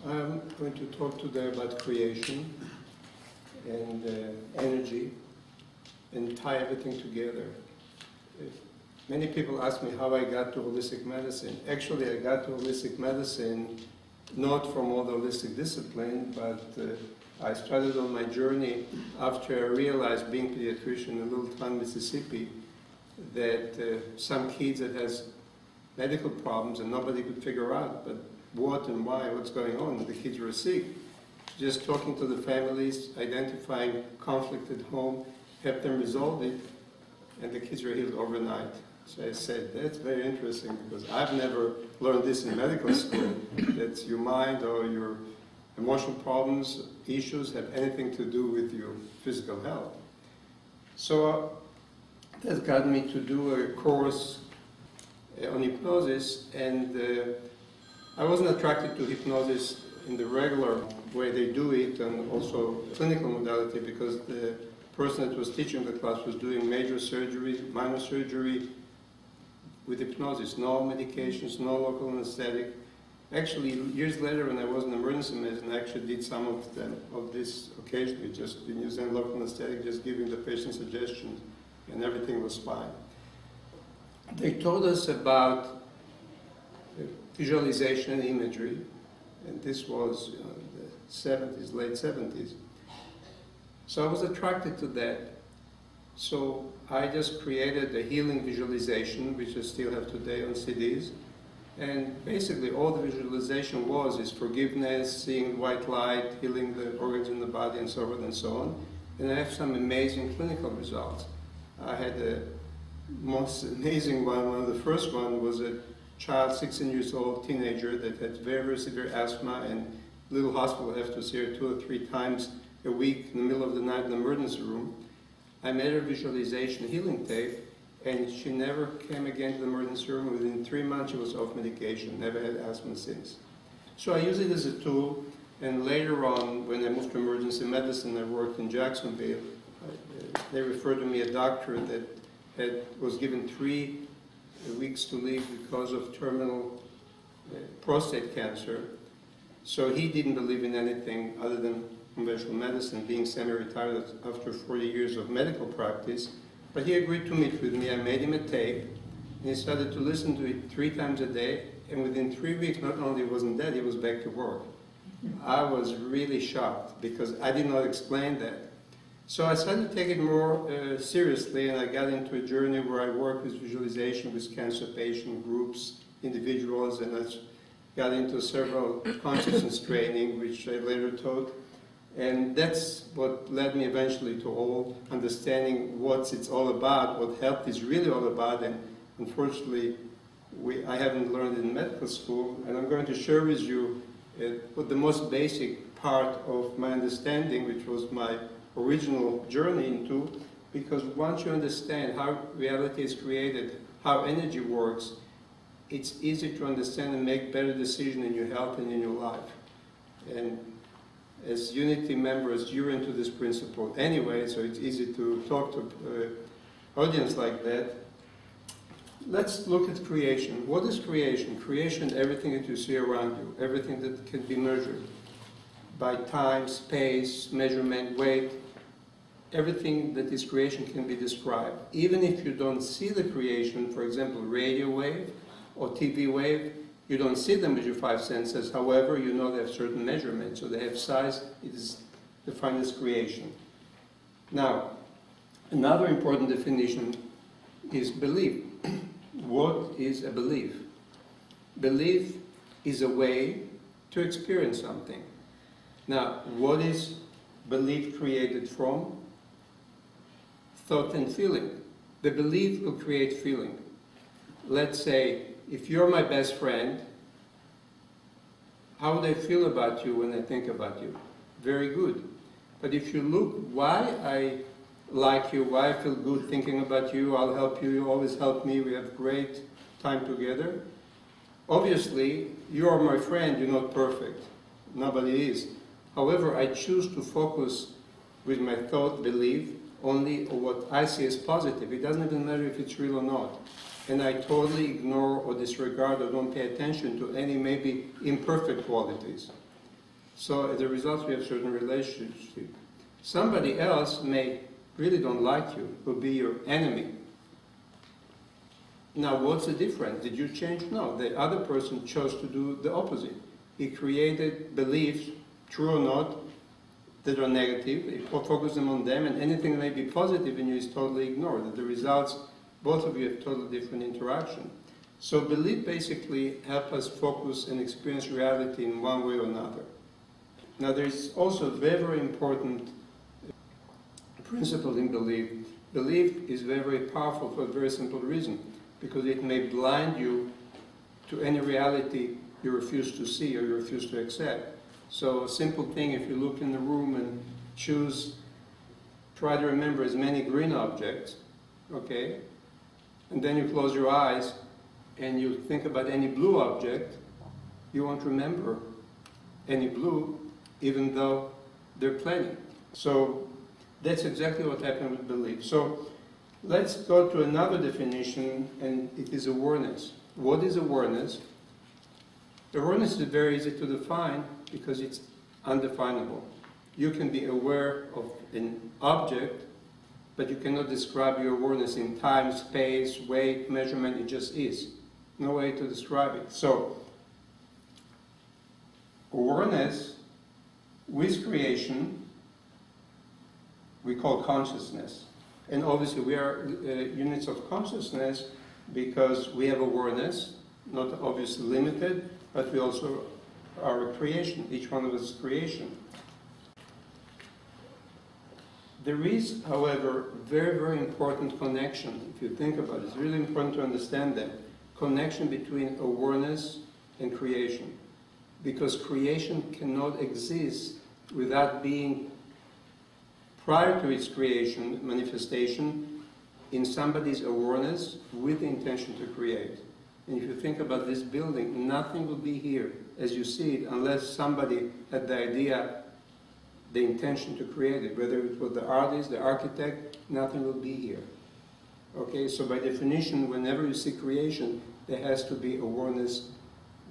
I'm going to talk today about creation and energy and tie everything together. Many people ask me how I got to holistic medicine. Actually, I got to holistic medicine not from all the holistic discipline, but I started on my journey after I realized, being a pediatrician in little town Mississippi, that some kids that has medical problems and nobody could figure out, but what and why, what's going on, the kids were sick. Just talking to the families, identifying conflict at home, help them resolve it, and the kids were healed overnight. So I said, that's very interesting, because I've never learned this in medical school, that your mind or your emotional problems, issues have anything to do with your physical health. So that got me to do a course on hypnosis, and I wasn't attracted to hypnosis in the regular way they do it, and also clinical modality, because the person that was teaching the class was doing major surgery, minor surgery with hypnosis, no medications, no local anesthetic. Actually, years later, when I was in emergency medicine, I actually did some of this occasionally, just using local anesthetic, just giving the patient suggestions, and everything was fine. They told us about visualization and imagery, and this was the 70s, late 70s. So I was attracted to that. So I just created a healing visualization, which I still have today on CDs. And basically all the visualization is forgiveness, seeing white light, healing the organs in the body, and so forth and so on. And I have some amazing clinical results. I had a most amazing one of the first one was a child, 16 years old, teenager, that had very, very severe asthma, and little hospital have to see her 2 or 3 times a week in the middle of the night in the emergency room. I made her visualization healing tape, and she never came again to the emergency room. Within 3 months, she was off medication, never had asthma since. So I use it as a tool, and later on, when I moved to emergency medicine, I worked in Jacksonville. They referred to me a doctor that was given 3 weeks to live because of terminal prostate cancer. So he didn't believe in anything other than conventional medicine, being semi-retired after 40 years of medical practice. But he agreed to meet with me. I made him a tape, and he started to listen to it 3 times a day. And within 3 weeks, not only wasn't dead, he was back to work. I was really shocked, because I did not explain that. So I started to take it more seriously, and I got into a journey where I work with visualization with cancer patient groups, individuals, and I got into several consciousness training, which I later taught. And that's what led me eventually to all understanding what it's all about, what health is really all about. And unfortunately, I haven't learned it in medical school, and I'm going to share with you what the most basic part of my understanding, which was my original journey into, because once you understand how reality is created, how energy works, it's easy to understand and make better decisions in your health and in your life. And as Unity members, you're into this principle anyway, so it's easy to talk to an audience like that. Let's look at creation. What is creation? Creation, everything that you see around you, everything that can be measured by time, space, measurement, weight. Everything that is creation can be described. Even if you don't see the creation, for example, radio wave or TV wave, you don't see them with your 5 senses. However, you know they have certain measurements, so they have size. It is defined as creation. Now, another important definition is belief. What is a belief? Belief is a way to experience something. Now, what is belief created from? Thought and feeling. The belief will create feeling. Let's say, if you're my best friend, how would I feel about you when I think about you? Very good. But if you look why I like you, why I feel good thinking about you, I'll help you, you always help me, we have great time together. Obviously, you are my friend, you're not perfect. Nobody is. However, I choose to focus with my thought, belief, only on what I see as positive. It doesn't even matter if it's real or not. And I totally ignore or disregard or don't pay attention to any maybe imperfect qualities. So as a result, we have certain relationship. Somebody else may really don't like you, will be your enemy. Now, what's the difference? Did you change? No, the other person chose to do the opposite. He created beliefs, true or not, that are negative. He focused them on them, and anything that may be positive in you is totally ignored. The results, both of you have totally different interaction. So belief basically helps us focus and experience reality in one way or another. Now, there is also a very, very important principle in belief. Belief is very, very powerful for a very simple reason, because it may blind you to any reality you refuse to see or you refuse to accept. So a simple thing, if you look in the room and try to remember as many green objects, okay, and then you close your eyes and you think about any blue object, you won't remember any blue, even though there are plenty. So that's exactly what happened with belief. So let's go to another definition, and it is awareness. What is awareness? Awareness is very easy to define because it's undefinable. You can be aware of an object, but you cannot describe your awareness in time, space, weight, measurement. It just is. No way to describe it. So, awareness with creation, we call consciousness. And obviously we are units of consciousness because we have awareness, not obviously limited, but we also are a creation. Each one of us is creation. There is, however, very, very important connection. If you think about it, it's really important to understand that connection between awareness and creation. Because creation cannot exist without being, prior to its creation, manifestation, in somebody's awareness with the intention to create. And if you think about this building, nothing will be here as you see it unless somebody had the idea, the intention to create it. Whether it was the artist, the architect, nothing will be here. Okay, so by definition, whenever you see creation, there has to be awareness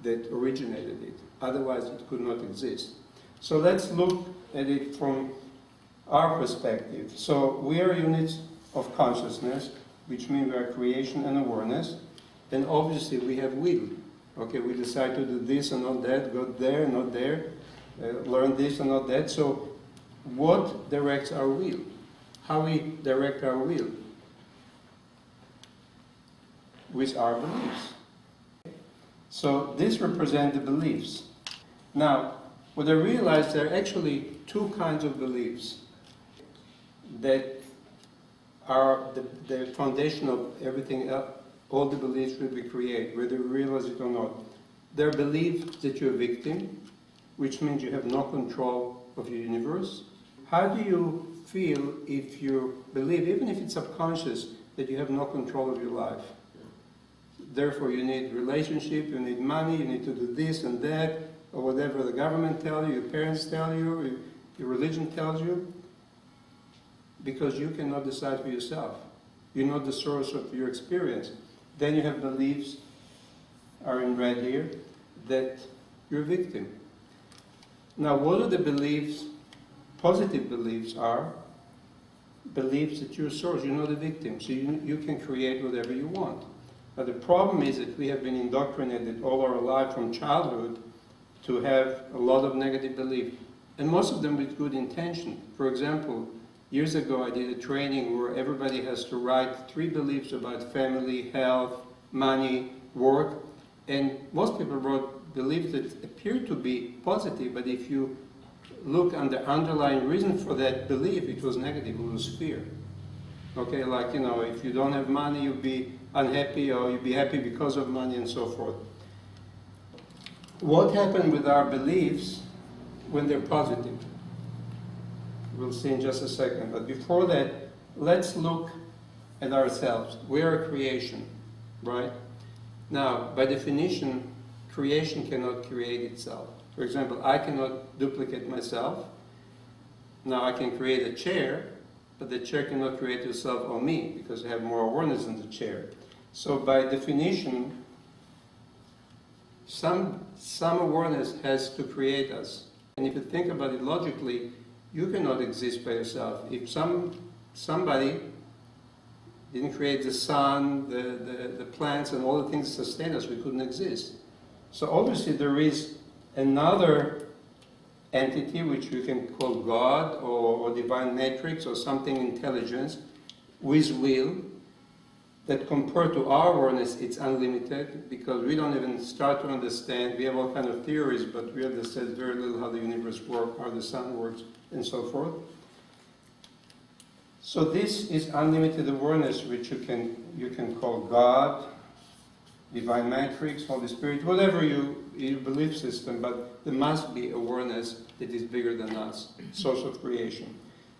that originated it. Otherwise, it could not exist. So let's look at it from our perspective. So we are units of consciousness, which means we are creation and awareness. And obviously we have will. Okay, we decide to do this and not that, go there, not there, learn this and not that. So what directs our will? How we direct our will? With our beliefs. So this represents the beliefs. Now, what I realized, there are actually two kinds of beliefs that are the foundation of everything else. All the beliefs that we create, whether we realize it or not. There are beliefs that you're a victim, which means you have no control of your universe. How do you feel if you believe, even if it's subconscious, that you have no control of your life? Therefore, you need relationship, you need money, you need to do this and that, or whatever the government tells you, your parents tell you, your religion tells you, because you cannot decide for yourself. You're not the source of your experience. Then you have beliefs, are in red here, that you're a victim. Now, what are the beliefs? Positive beliefs are beliefs that you're a source, you're not a victim, so you can create whatever you want. Now, the problem is that we have been indoctrinated all our life from childhood to have a lot of negative belief, and most of them with good intention. For example, years ago I did a training where everybody has to write 3 beliefs about family, health, money, work, and most people wrote beliefs that appear to be positive, but if you look on the underlying reason for that belief, it was negative, it was fear. Okay, like, you know, if you don't have money, you'll be unhappy, or you'll be happy because of money, and so forth. What happened with our beliefs when they're positive? We'll see in just a second. But before that, let's look at ourselves. We are a creation, right? Now, by definition, creation cannot create itself. For example, I cannot duplicate myself. Now, I can create a chair, but the chair cannot create itself or me, because I have more awareness than the chair. So by definition, some awareness has to create us. And if you think about it logically, you cannot exist by yourself. If somebody didn't create the sun, the plants, and all the things that sustain us, we couldn't exist. So obviously there is another entity which we can call God or divine matrix or something intelligence with will, that compared to our awareness it's unlimited, because we don't even start to understand. We have all kind of theories, but we understand very little how the universe works, how the sun works, and so forth. So this is unlimited awareness, which you can call God, divine matrix, Holy Spirit, whatever your belief system, but there must be awareness that is bigger than us, source of creation.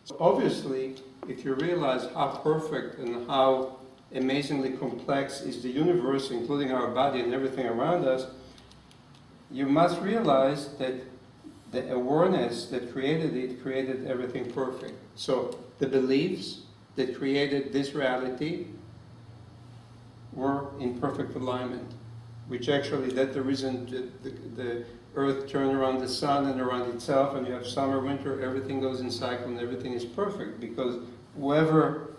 So obviously, if you realize how perfect and how amazingly complex is the universe, including our body and everything around us, you must realize that the awareness that created it created everything perfect. So the beliefs that created this reality were in perfect alignment, which actually, that's the reason the earth turns around the sun and around itself, and you have summer, winter, everything goes in cycle and everything is perfect, because whoever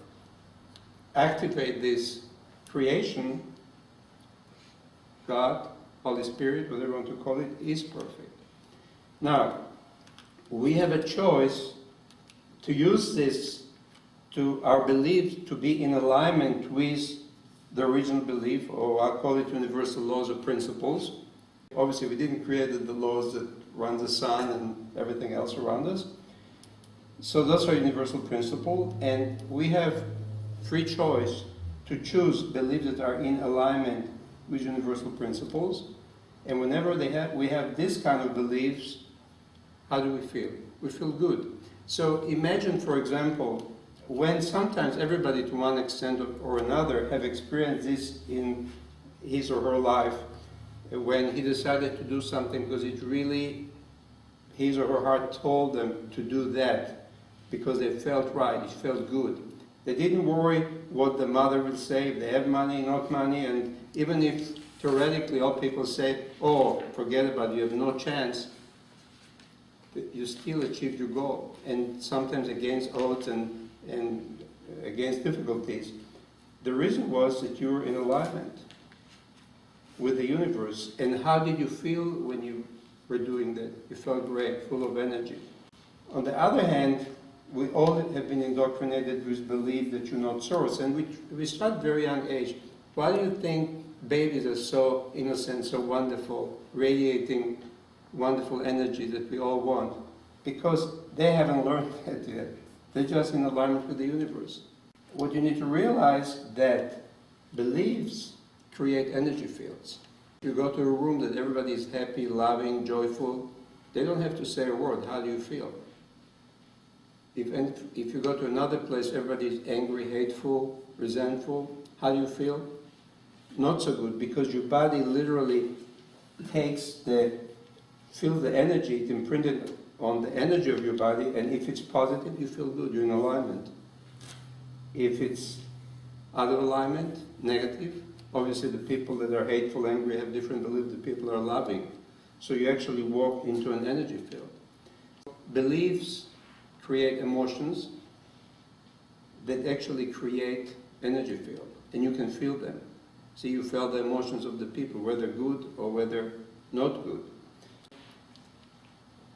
activate this creation, God, Holy Spirit, whatever you want to call it, is perfect. Now, we have a choice to use this, to our belief, to be in alignment with the original belief, or I'll call it universal laws or principles. Obviously, we didn't create the laws that run the sun and everything else around us. So those are universal principles, and we have free choice to choose beliefs that are in alignment with universal principles. And whenever we have this kind of beliefs, how do we feel? We feel good. So imagine, for example, when sometimes everybody to one extent or another have experienced this in his or her life, when he decided to do something because it really, his or her heart told them to do that because they felt right, it felt good. They didn't worry what the mother will say, if they have money, not money, and even if theoretically all people say, oh, forget about it, you have no chance, you still achieved your goal. And sometimes against odds and against difficulties. The reason was that you were in alignment with the universe. And how did you feel when you were doing that? You felt great, full of energy. On the other hand, we all have been indoctrinated with belief that you're not source, and we start very young age. Why do you think babies are so innocent, so wonderful, radiating wonderful energy that we all want? Because they haven't learned that yet. They're just in alignment with the universe. What you need to realize that beliefs create energy fields. You go to a room that everybody is happy, loving, joyful, they don't have to say a word. How do you feel? If you go to another place, everybody is angry, hateful, resentful, how do you feel? Not so good, because your body literally feels the energy, it's imprinted on the energy of your body, and if it's positive, you feel good, you're in alignment. If it's out of alignment, negative, obviously the people that are hateful, angry, have different beliefs than people are loving. So you actually walk into an energy field. Beliefs create emotions that actually create energy field, and you can feel them. So you feel the emotions of the people, whether good or whether not good.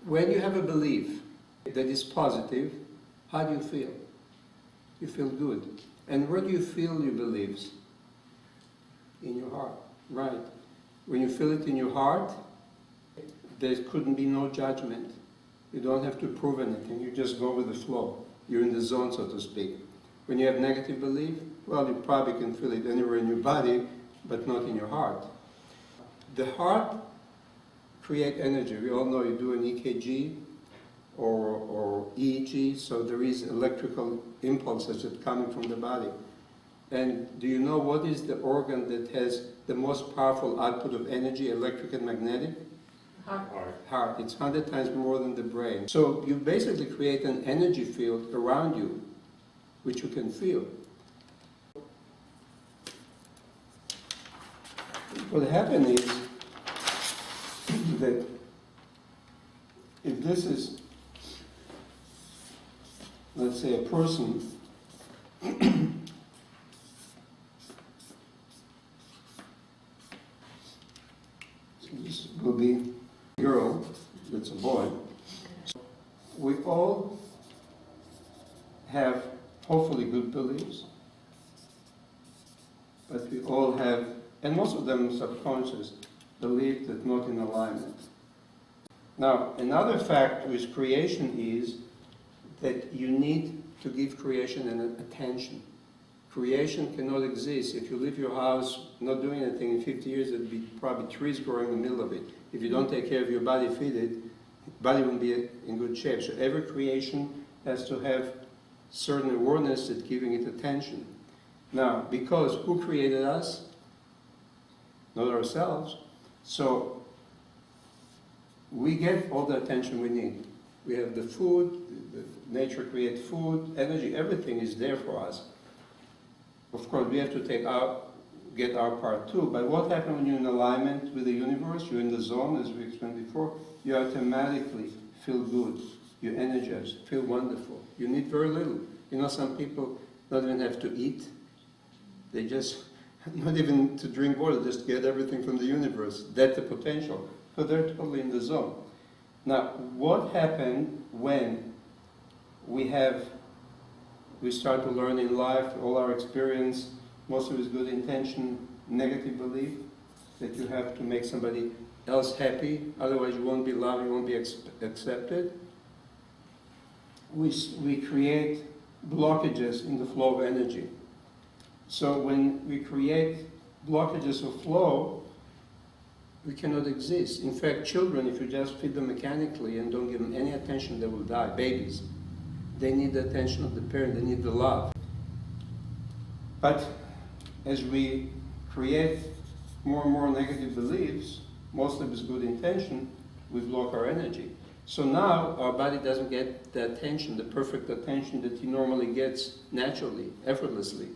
When you have a belief that is positive, how do you feel? You feel good. And where do you feel your beliefs? In your heart, right. When you feel it in your heart, there couldn't be no judgment. You don't have to prove anything, you just go with the flow. You're in the zone, so to speak. When you have negative belief, well, you probably can feel it anywhere in your body, but not in your heart. The heart creates energy. We all know you do an EKG or EEG, so there is electrical impulses that coming from the body. And do you know what is the organ that has the most powerful output of energy, electric and magnetic? Heart. It's 100 times more than the brain. So you basically create an energy field around you, which you can feel. What happens is that if if this is, let's say, a person, so this will be a girl, that's a boy. We all have hopefully good beliefs, but we all have, and most of them subconscious, belief that not in alignment. Now, another fact with creation is that you need to give creation an attention. Creation cannot exist. If you leave your house not doing anything, in 50 years there'd be probably trees growing in the middle of it. If you don't take care of your body, feed it, body won't be in good shape. So every creation has to have certain awareness that giving it attention. Now, because who created us? Not ourselves. So we get all the attention we need. We have the food, the nature creates food, energy, everything is there for us. Of course, we have to get our part too. But what happens when you're in alignment with the universe? You're in the zone, as we explained before. You automatically feel good. You're energized, feel wonderful. You need very little. You know, some people don't even have to eat. They just, not even to drink water, just get everything from the universe. That's the potential. So they're totally in the zone. Now, what happened when we start to learn in life, all our experience, most of it is good intention, negative belief, that you have to make somebody else happy, otherwise you won't be loved, you won't be accepted. We create blockages in the flow of energy. So when we create blockages of flow, we cannot exist. In fact, children, if you just feed them mechanically and don't give them any attention, they will die. Babies, they need the attention of the parent, they need the love. But as we create more and more negative beliefs, most of it's good intention, we block our energy. So now our body doesn't get the attention, the perfect attention that he normally gets naturally, effortlessly.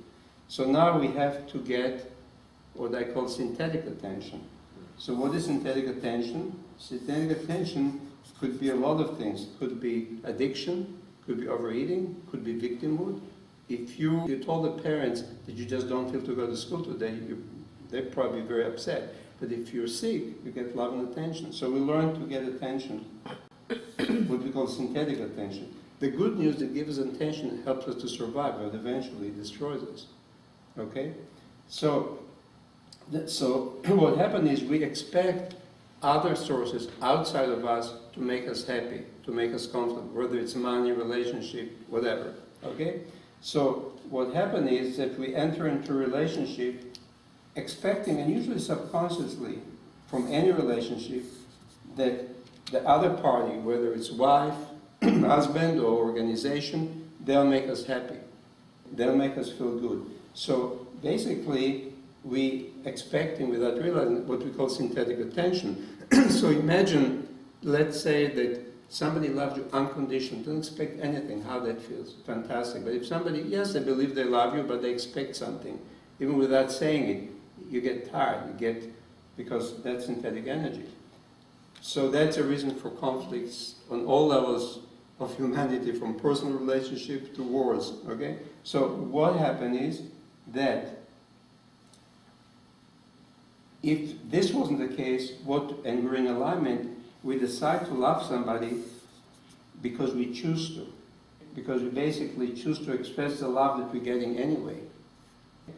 So now we have to get what I call synthetic attention. So what is synthetic attention? Synthetic attention could be a lot of things. It could be addiction, could be overeating, could be victimhood. If you told the parents that you just don't feel to go to school today, they're probably very upset. But if you're sick, you get love and attention. So we learn to get attention, what we call synthetic attention. The good news that gives us attention helps us to survive, but eventually it destroys us. Okay? So what happens is we expect other sources outside of us to make us happy, to make us comfortable, whether it's money, relationship, whatever. Okay? So what happens is that we enter into a relationship expecting, and usually subconsciously, from any relationship, that the other party, whether it's wife, husband, or organization, they'll make us happy. They'll make us feel good. So basically, we expecting without realizing what we call synthetic attention. So imagine, let's say that somebody loves you unconditionally, don't expect anything, how that feels, fantastic. But if somebody, yes, they believe they love you, but they expect something, even without saying it, you get tired, because that's synthetic energy. So that's a reason for conflicts on all levels of humanity, from personal relationships to wars, okay? So what happened is that if this wasn't the case, and we're in alignment, we decide to love somebody because we choose to. Because we basically choose to express the love that we're getting anyway.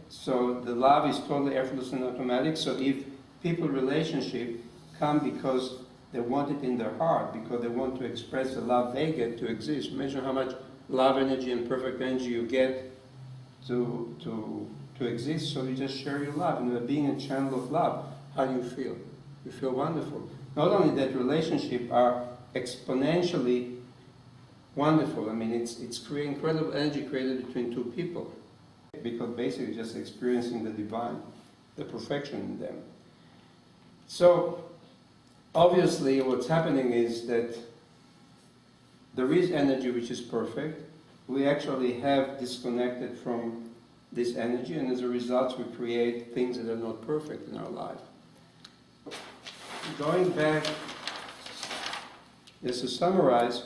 So the love is totally effortless and automatic. So if people relationship come because they want it in their heart, because they want to express the love they get to exist. Imagine how much love energy and perfect energy you get to exist. So you just share your love, and being a channel of love, how do you feel? You feel wonderful. Not only that, relationships are exponentially wonderful. I mean, it's creating incredible energy created between two people, because basically just experiencing the divine, the perfection in them. So obviously what's happening is that there is energy which is perfect. We actually have disconnected from this energy, and as a result we create things that are not perfect in our life. Going back Just to summarize,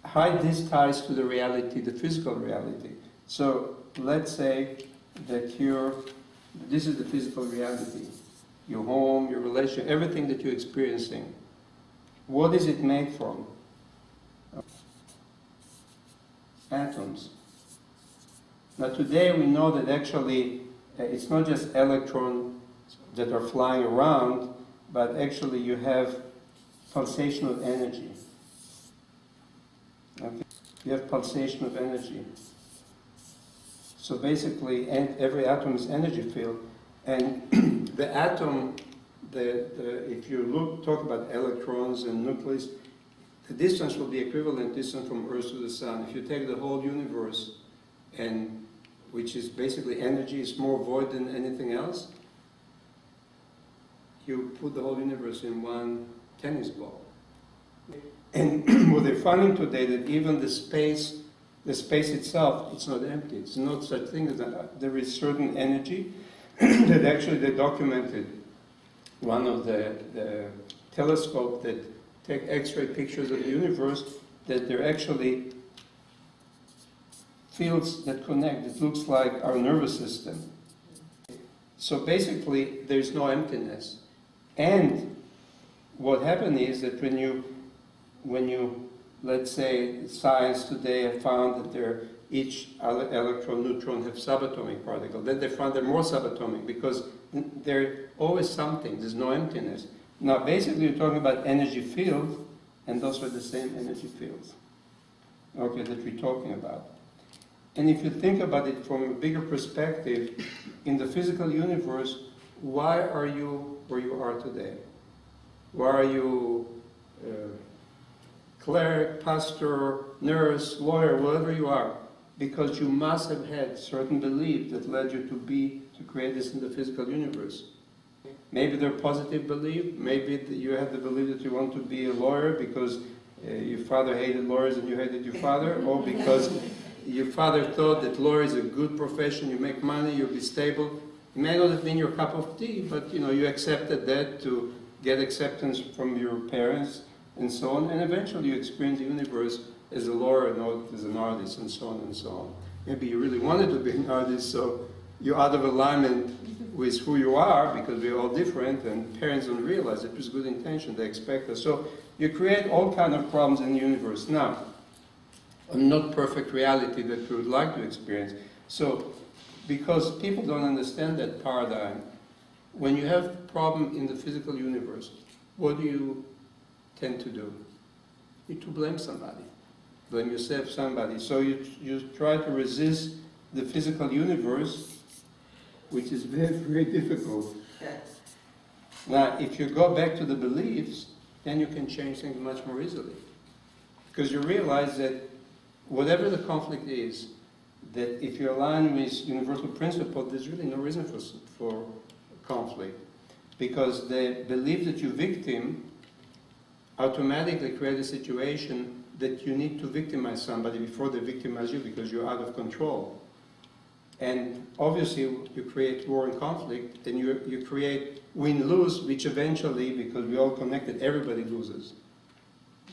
how this ties to the reality, the physical reality. So let's say that this is the physical reality. Your home, your relationship, everything that you're experiencing. What is it made from? Atoms. Now today we know that actually it's not just electrons that are flying around, but actually you have pulsation of energy. Okay? You have pulsation of energy. So basically every atom is energy field, and the atom, if you talk about electrons and nucleus, the distance will be equivalent distance from Earth to the Sun. If you take the whole universe, and which is basically energy, is more void than anything else, you put the whole universe in one tennis ball. And what they're finding today, that even the space itself, it's not empty. It's not such thing as that. There is certain energy that actually they documented. One of the telescope that take X-ray pictures of the universe, that they're actually fields that connect. It looks like our nervous system. So basically, there's no emptiness. And what happened is that when you, let's say, science today have found that each electron, neutron have subatomic particles. Then they found they're more subatomic because they're always something. There's no emptiness. Now, basically, you're talking about energy fields, and those are the same energy fields, okay, that we're talking about. And if you think about it from a bigger perspective, in the physical universe, why are you where you are today? Why are you cleric, pastor, nurse, lawyer, whatever you are? Because you must have had certain belief that led you to create this in the physical universe. Maybe they're positive belief, maybe you have the belief that you want to be a lawyer because your father hated lawyers and you hated your father, or because your father thought that lawyer is a good profession, you make money, you'll be stable. It may not have been your cup of tea, but you accepted that to get acceptance from your parents and so on, and eventually you experience the universe as a lawyer, not as an artist, and so on and so on. Maybe you really wanted to be an artist, so you're out of alignment with who you are, because we're all different, and parents don't realize it was good intention, they expect us. So you create all kind of problems in the universe. Now, a not perfect reality that we would like to experience. So, because people don't understand that paradigm, when you have a problem in the physical universe, what do you tend to do? You to blame somebody. Blame yourself, somebody. So you try to resist the physical universe, which is very, very difficult. Now, if you go back to the beliefs, then you can change things much more easily. Because you realize that whatever the conflict is, that if you align with universal principle, there's really no reason for conflict. Because the belief that you're victim automatically create a situation that you need to victimize somebody before they victimize you, because you're out of control. And obviously you create war and conflict, and you create win-lose, which eventually, because we're all connected, everybody loses.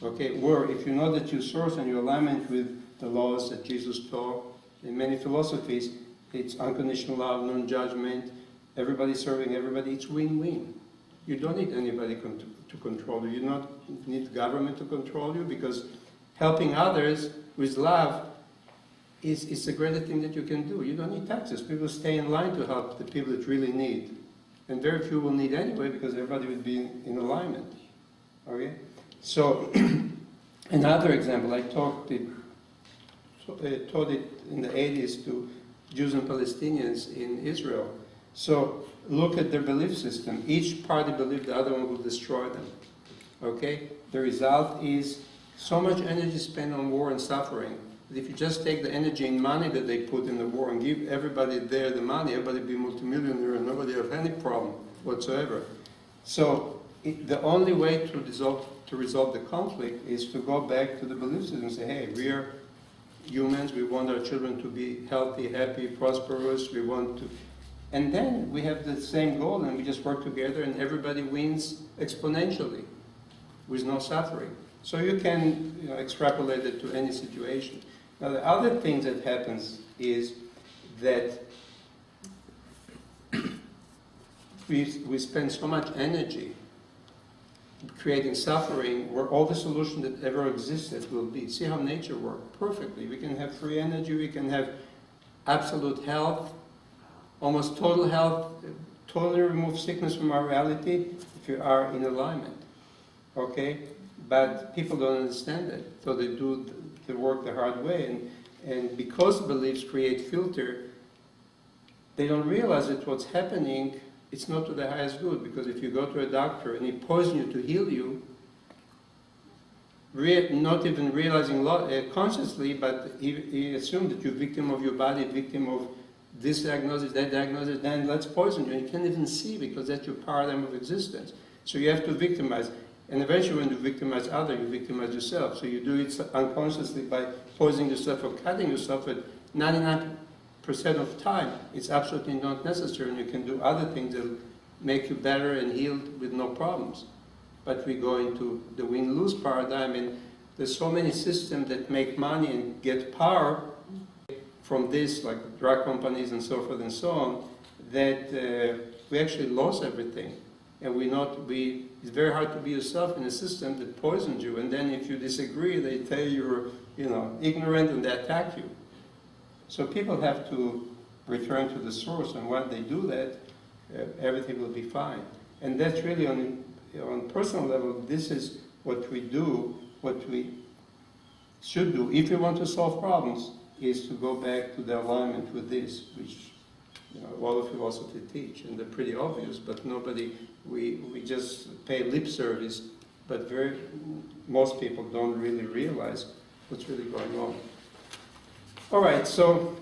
Okay, where if you know that your source and your alignment with the laws that Jesus taught, in many philosophies, it's unconditional love, non-judgment, everybody serving everybody, it's win-win. You don't need anybody to control you. You don't need government to control you, because helping others with love is the greatest thing that you can do. You don't need taxes. People stay in line to help the people that really need. And very few will need anyway, because everybody would be in alignment. Okay? So, another example, I taught it in the 80s to Jews and Palestinians in Israel. So, look at their belief system. Each party believed the other one would destroy them. Okay? The result is so much energy spent on war and suffering. If you just take the energy and money that they put in the war and give everybody there the money, everybody would be multimillionaire and nobody have any problem whatsoever. So the only way to resolve the conflict is to go back to the belief system and say, hey, we are humans, we want our children to be healthy, happy, prosperous, we want to... And then we have the same goal, and we just work together and everybody wins exponentially with no suffering. So you can extrapolate it to any situation. Now the other thing that happens is that we spend so much energy creating suffering where all the solution that ever existed will be. See how nature works perfectly. We can have free energy, we can have absolute health, almost total health, totally remove sickness from our reality if you are in alignment. Okay? But people don't understand that, so they do the work the hard way. And because beliefs create filter, they don't realize that what's happening, it's not to the highest good, because if you go to a doctor and he poisons you to heal you, not even realizing consciously, but he assumed that you're victim of your body, victim of this diagnosis, that diagnosis, then let's poison you. And you can't even see because that's your paradigm of existence. So you have to victimize. And eventually when you victimize others, you victimize yourself. So you do it unconsciously by poisoning yourself or cutting yourself, but 99% of time it's absolutely not necessary, and you can do other things that make you better and healed with no problems. But we go into the win-lose paradigm, and there's so many systems that make money and get power from this, like drug companies and so forth and so on, that we actually lost everything. And it's very hard to be yourself in a system that poisons you, and then if you disagree, they tell you you're ignorant and they attack you. So people have to return to the source, and when they do that, everything will be fine. And that's really on personal level, this is what we do, what we should do. If you want to solve problems, is to go back to the alignment with this, which all of philosophy teach, and they're pretty obvious, but we just pay lip service, but most people don't really realize what's really going on. All right, so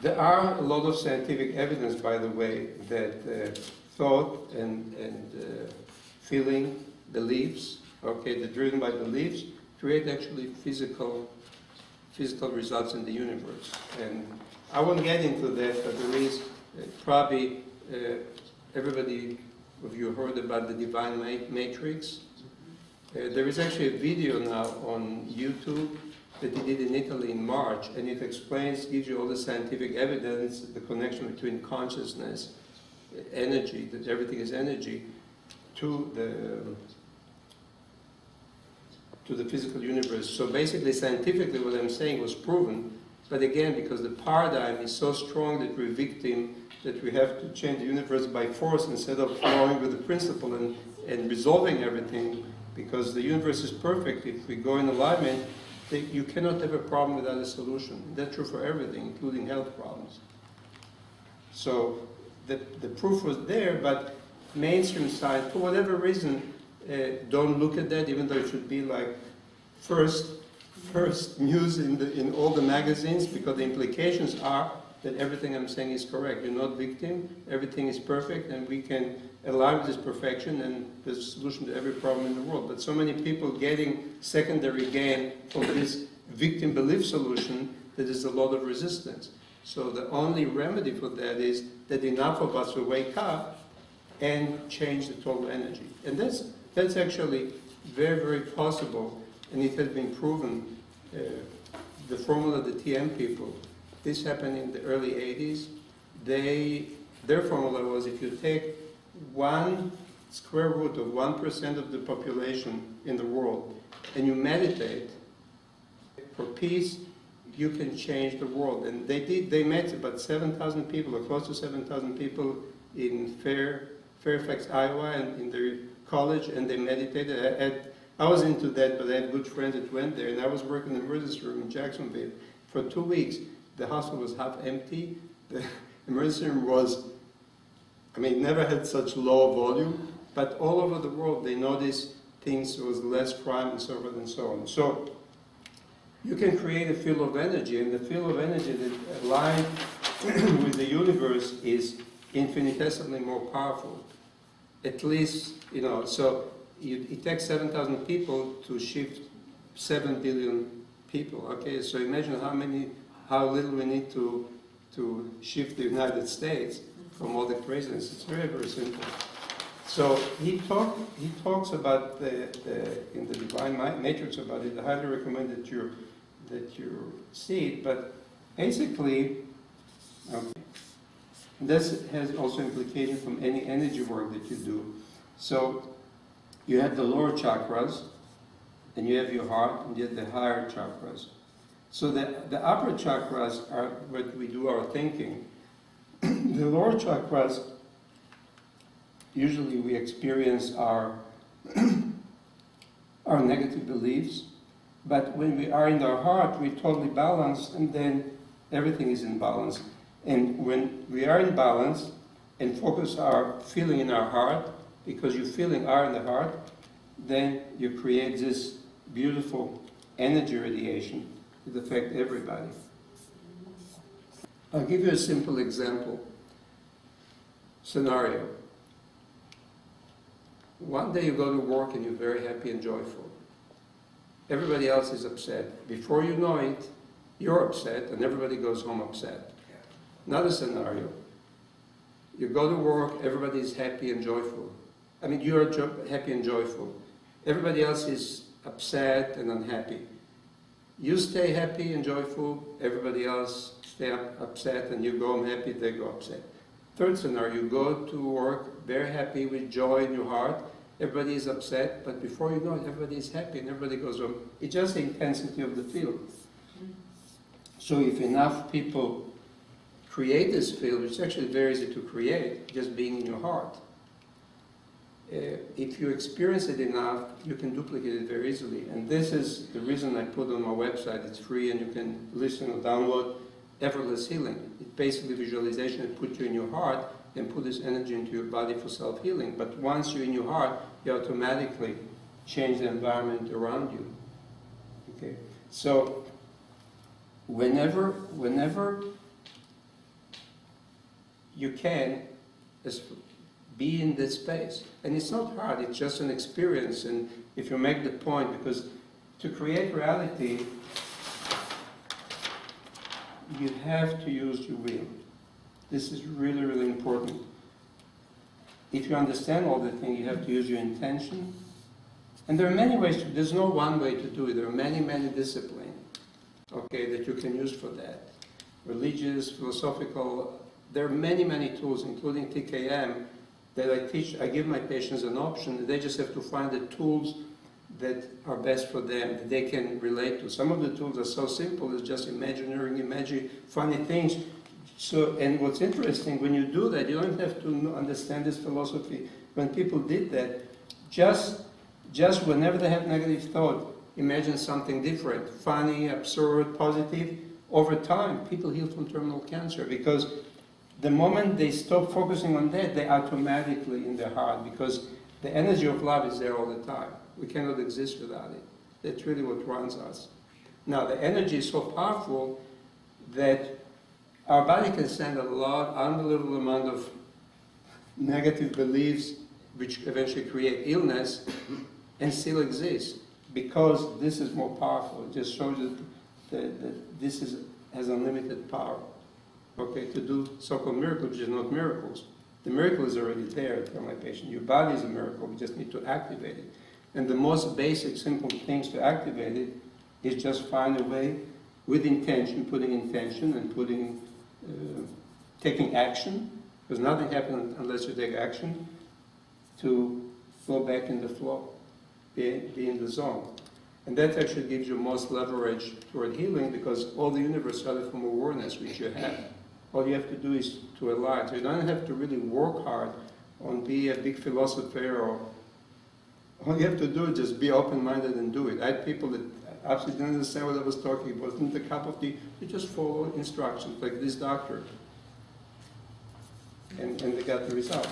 there are a lot of scientific evidence, by the way, that thought and feeling, beliefs, they're driven by beliefs, create actually physical results in the universe. And I won't get into that, but there is probably everybody of you heard about the divine matrix. There is actually a video now on YouTube that he did in Italy in March, and it gives you all the scientific evidence, the connection between consciousness, energy, that everything is energy, to the physical universe. So basically, scientifically, what I'm saying was proven, but again, because the paradigm is so strong that we're victim, that we have to change the universe by force instead of flowing with the principle and resolving everything, because the universe is perfect. If we go in alignment, you cannot have a problem without a solution. That's true for everything, including health problems. So the proof was there, but mainstream science, for whatever reason, don't look at that, even though it should be like first news in all the magazines, because the implications are that everything I'm saying is correct. You're not victim, everything is perfect, and we can align with this perfection, and there's a solution to every problem in the world. But so many people getting secondary gain from this victim belief solution that there's a lot of resistance. So the only remedy for that is that enough of us will wake up and change the total energy. And that's actually very, very possible, and it has been proven. The formula, the TM people, this happened in the early 80s. Their formula was, if you take 1 square root of 1% of the population in the world and you meditate for peace, you can change the world. And they met about 7,000 people, or close to 7,000 people in Fairfax, Iowa, and in their college, and they meditated. I was into that, but I had good friends that went there, and I was working in the emergency room in Jacksonville. For 2 weeks, the hospital was half empty. The emergency room was, never had such low volume, but all over the world they noticed things, was less crime and so forth and so on. So you can create a field of energy, and the field of energy that aligns with the universe is infinitesimally more powerful. At least, so it takes 7,000 people to shift 7 billion people. Okay, so imagine how little we need to shift the United States from all the craziness. It's very, very simple. So he talks about in the Divine Matrix about it. I highly recommend that you see it. But basically, okay, this has also implication from any energy work that you do. So you have the lower chakras, and you have your heart, and you have the higher chakras. So the upper chakras are what we do our thinking. The lower chakras, usually we experience our negative beliefs, but when we are in our heart, we're totally balanced, and then everything is in balance. And when we are in balance and focus our feeling in our heart, because your feeling are in the heart, then you create this beautiful energy radiation that affects everybody. I'll give you a simple example. Scenario. One day you go to work and you're very happy and joyful. Everybody else is upset. Before you know it, you're upset and everybody goes home upset. Another scenario. You go to work, everybody is happy and joyful. I mean, you're happy and joyful. Everybody else is upset and unhappy. You stay happy and joyful, everybody else stay upset, and you go home happy, they go upset. Third scenario, you go to work very happy with joy in your heart, everybody is upset, but before you know it, everybody is happy and everybody goes home. It's just the intensity of the field. So if enough people create this field, which is actually very easy to create, just being in your heart, if you experience it enough, you can duplicate it very easily. And this is the reason I put on my website. It's free and you can listen or download Effortless Healing. It's basically visualization that puts you in your heart and put this energy into your body for self-healing. But once you're in your heart, you automatically change the environment around you. Okay? So whenever you can, be in this space. And it's not hard, it's just an experience. And if you make the point, because to create reality, you have to use your will. This is really, really important. If you understand all the things, you have to use your intention. And there are many ways there's no one way to do it. There are many, many disciplines, okay, that you can use for that. Religious, philosophical, there are many, many tools, including TKM, that I teach. I give my patients an option. They just have to find the tools that are best for them, that they can relate to. Some of the tools are so simple, it's just imagine funny things. So, and what's interesting, when you do that, you don't have to understand this philosophy. When people did that, just whenever they have negative thought, imagine something different, funny, absurd, positive. Over time, people heal from terminal cancer, because the moment they stop focusing on that, they automatically in their heart, because the energy of love is there all the time. We cannot exist without it. That's really what runs us. Now, the energy is so powerful that our body can send unbelievable amount of negative beliefs, which eventually create illness, and still exist, because this is more powerful. It just shows that this has unlimited power. Okay, to do so-called miracles, which is not miracles. The miracle is already there. I tell my patient, your body is a miracle, we just need to activate it. And the most basic, simple things to activate it is just find a way with intention, putting intention and taking action, because nothing happens unless you take action, to go back in the flow, be in the zone. And that actually gives you most leverage toward healing, because all the universe started from awareness, which you have. All you have to do is to align. So you don't have to really work hard on be a big philosopher, or all you have to do is just be open-minded and do it. I had people that absolutely didn't understand what I was talking about. It wasn't a cup of tea. They just follow instructions, like this doctor. And they got the result.